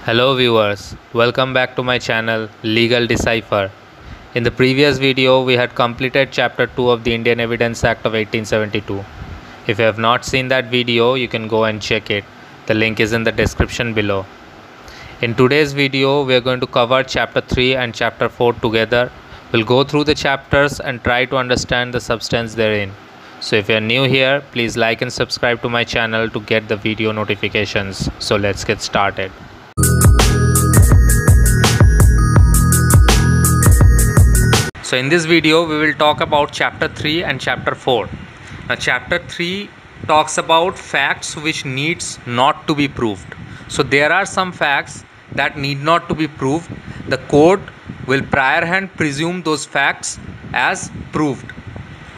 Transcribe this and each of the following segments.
Hello viewers, welcome back to my channel Legal Decipher. In the previous video, we had completed chapter 2 of the Indian Evidence Act of 1872. If you have not seen that video, you can go and check it. The link is in the description below. In today's video, we are going to cover chapter 3 and chapter 4 together. We'll go through the chapters and try to understand the substance therein. So if you are new here, please like and subscribe to my channel to get the video notifications. So let's get started. So in this video we will talk about chapter 3 and chapter 4. Now chapter 3 talks about facts which needs not to be proved. So there are some facts that need not to be proved. The court will prior hand presume those facts as proved.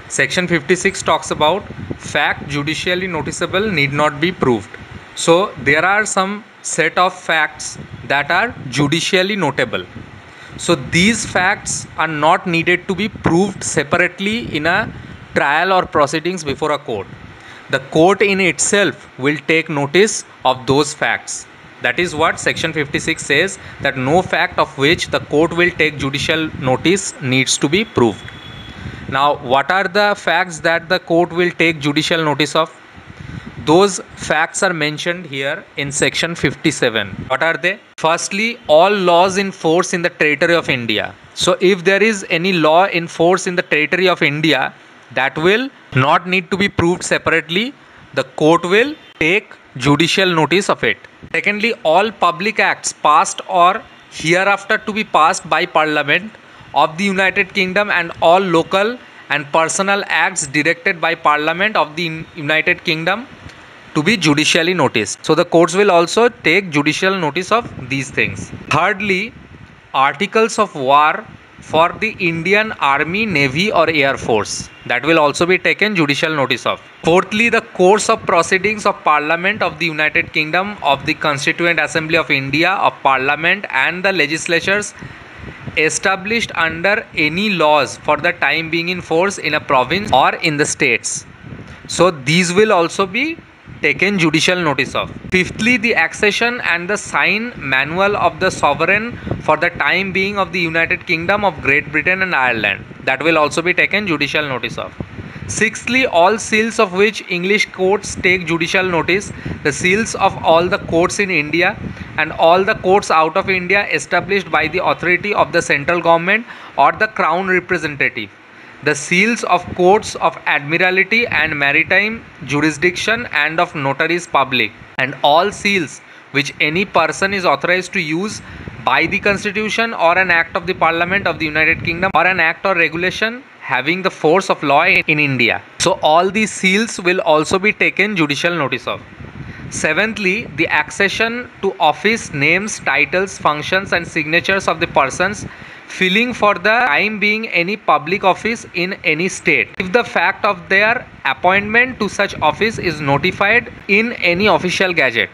Section 56 talks about fact judicially noticeable need not be proved. So there are some set of facts that are judicially notable. So these facts are not needed to be proved separately in a trial or proceedings before a court. The court in itself will take notice of those facts. That is what section 56 says, that no fact of which the court will take judicial notice needs to be proved. Now, what are the facts that the court will take judicial notice of? Those facts are mentioned here in section 57. What are they? Firstly, all laws in force in the territory of India. So if there is any law in force in the territory of India, that will not need to be proved separately. The court will take judicial notice of it. Secondly, all public acts passed or hereafter to be passed by Parliament of the United Kingdom and all local and personal acts directed by Parliament of the United Kingdom to be judicially noticed. So the courts will also take judicial notice of these things. Thirdly, articles of war for the Indian Army, Navy or Air Force, that will also be taken judicial notice of. Fourthly, the course of proceedings of Parliament of the United Kingdom, of the Constituent Assembly of India, of Parliament and the legislatures established under any laws for the time being in force in a province or in the states. So these will also be taken judicial notice of. Fifthly, the accession and the sign manual of the sovereign for the time being of the United Kingdom of Great Britain and Ireland, that will also be taken judicial notice of. Sixthly, all seals of which English courts take judicial notice, the seals of all the courts in India and all the courts out of India established by the authority of the central government or the crown representative, the seals of courts of admiralty and maritime jurisdiction and of notaries public, and all seals which any person is authorized to use by the Constitution or an act of the Parliament of the United Kingdom or an act or regulation having the force of law in India. So all these seals will also be taken judicial notice of. Seventhly, the accession to office, names, titles, functions and signatures of the persons filling for the time being any public office in any state, if the fact of their appointment to such office is notified in any official gazette.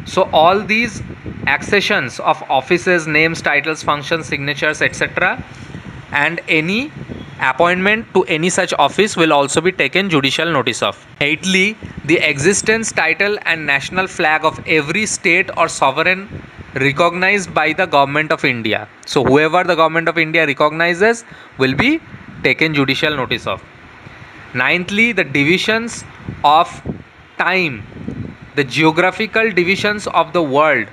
So all these accessions of offices, names, titles, functions, signatures, etc. and any appointment to any such office will also be taken judicial notice of. Eighthly, the existence, title and national flag of every state or sovereign recognized by the government of India. So whoever the government of India recognizes will be taken judicial notice of. Ninthly, the divisions of time, the geographical divisions of the world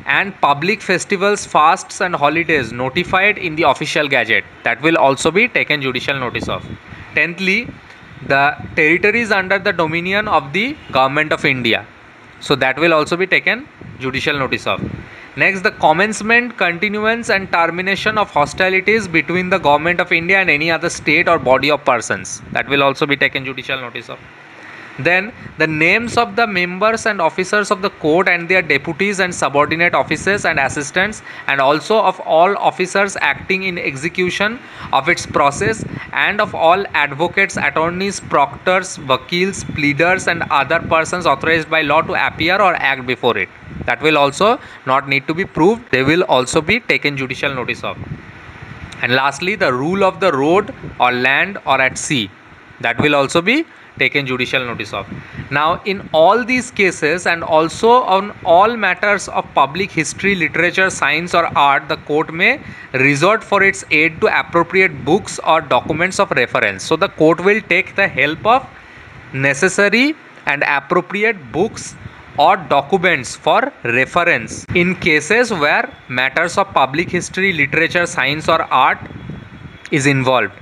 and public festivals, fasts and holidays notified in the official gazette, that will also be taken judicial notice of. Tenthly, the territories under the dominion of the government of India, so that will also be taken judicial notice of. Next, the commencement, continuance and termination of hostilities between the government of India and any other state or body of persons, that will also be taken judicial notice of. Then the names of the members and officers of the court and their deputies and subordinate officers and assistants, and also of all officers acting in execution of its process, and of all advocates, attorneys, proctors, vakils, pleaders and other persons authorized by law to appear or act before it, that will also not need to be proved. They will also be taken judicial notice of. And lastly, the rule of the road or land or at sea, that will also be taken judicial notice of. Now in all these cases and also on all matters of public history, literature, science or art, the court may resort for its aid to appropriate books or documents of reference. So the court will take the help of necessary and appropriate books or documents for reference in cases where matters of public history, literature, science or art is involved.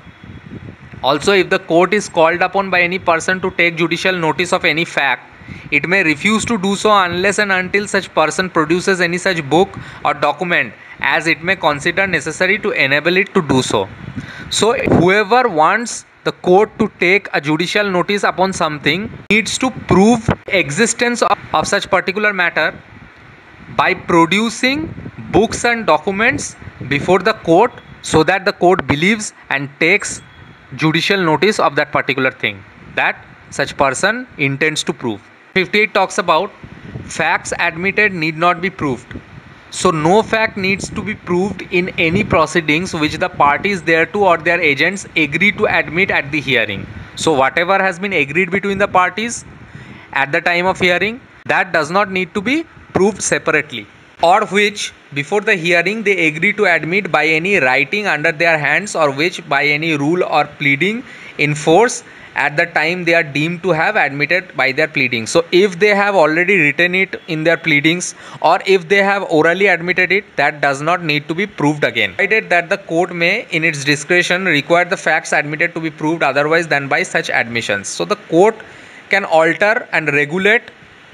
Also, if the court is called upon by any person to take judicial notice of any fact, it may refuse to do so unless and until such person produces any such book or document as it may consider necessary to enable it to do so. So whoever wants the court to take a judicial notice upon something needs to prove existence of such particular matter by producing books and documents before the court, so that the court believes and takes judicial notice of that particular thing that such person intends to prove. 58 talks about facts admitted need not be proved. So no fact needs to be proved in any proceedings which the parties thereto or their agents agree to admit at the hearing. So whatever has been agreed between the parties at the time of hearing, that does not need to be proved separately, or which before the hearing they agree to admit by any writing under their hands, or which by any rule or pleading in force at the time they are deemed to have admitted by their pleadings. So if they have already written it in their pleadings or if they have orally admitted it, that does not need to be proved again, provided that the court may in its discretion require the facts admitted to be proved otherwise than by such admissions. So the court can alter and regulate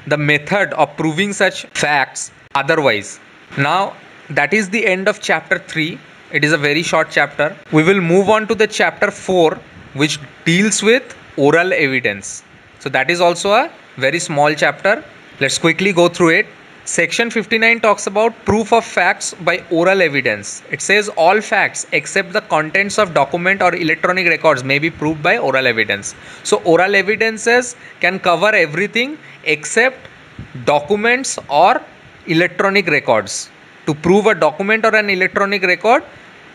the method of proving such facts otherwise. Now that is the end of chapter 3. It is a very short chapter. We will move on to the chapter 4, which deals with oral evidence. So that is also a very small chapter. Let's quickly go through it. Section 59 talks about proof of facts by oral evidence. It says all facts except the contents of document or electronic records may be proved by oral evidence. So oral evidences can cover everything except documents or electronic records. To prove a document or an electronic record,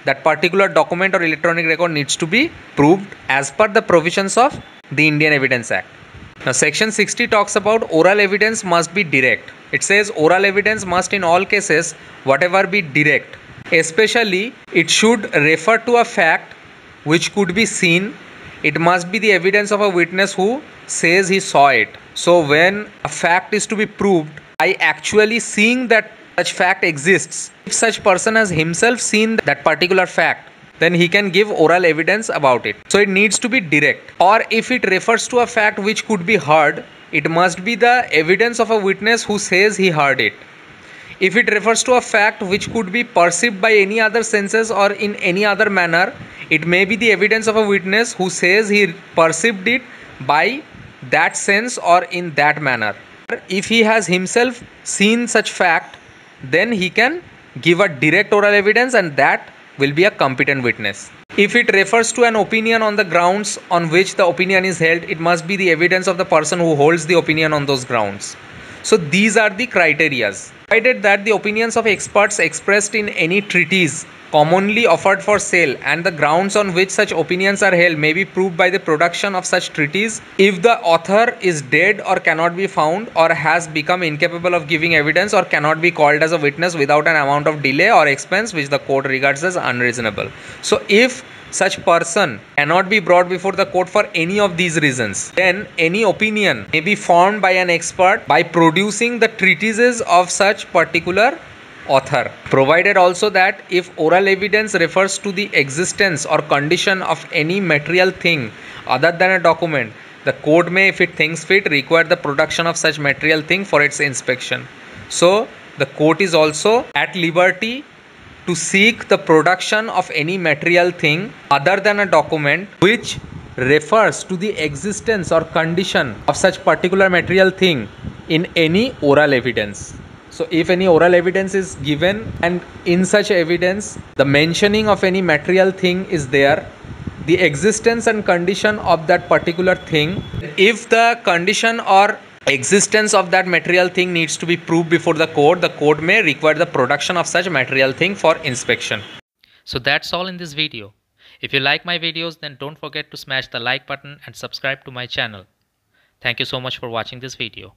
that particular document or electronic record needs to be proved as per the provisions of the Indian Evidence Act. Now section 60 talks about oral evidence must be direct. It says oral evidence must in all cases whatever be direct. Especially it should refer to a fact which could be seen. It must be the evidence of a witness who says he saw it. So when a fact is to be proved by actually seeing that such fact exists, if such person has himself seen that particular fact, then he can give oral evidence about it. So it needs to be direct. Or if it refers to a fact which could be heard, it must be the evidence of a witness who says he heard it. If it refers to a fact which could be perceived by any other senses or in any other manner, it may be the evidence of a witness who says he perceived it by that sense or in that manner. If he has himself seen such fact, then he can give a direct oral evidence and that will be a competent witness. If it refers to an opinion on the grounds on which the opinion is held, it must be the evidence of the person who holds the opinion on those grounds. So these are the criterias. Provided that the opinions of experts expressed in any treatise commonly offered for sale and the grounds on which such opinions are held may be proved by the production of such treatise. If the author is dead or cannot be found or has become incapable of giving evidence or cannot be called as a witness without an amount of delay or expense which the court regards as unreasonable. So if such person cannot be brought before the court for any of these reasons, then any opinion may be formed by an expert by producing the treatises of such particular author. Provided also that if oral evidence refers to the existence or condition of any material thing other than a document, the court may, if it thinks fit, require the production of such material thing for its inspection. So the court is also at liberty to seek the production of any material thing other than a document which refers to the existence or condition of such particular material thing in any oral evidence. So if any oral evidence is given and in such evidence the mentioning of any material thing is there, the existence and condition of that particular thing, if the condition or existence of that material thing needs to be proved before the court may require the production of such material thing for inspection. So that's all in this video. If you like my videos, then don't forget to smash the like button and subscribe to my channel. Thank you so much for watching this video.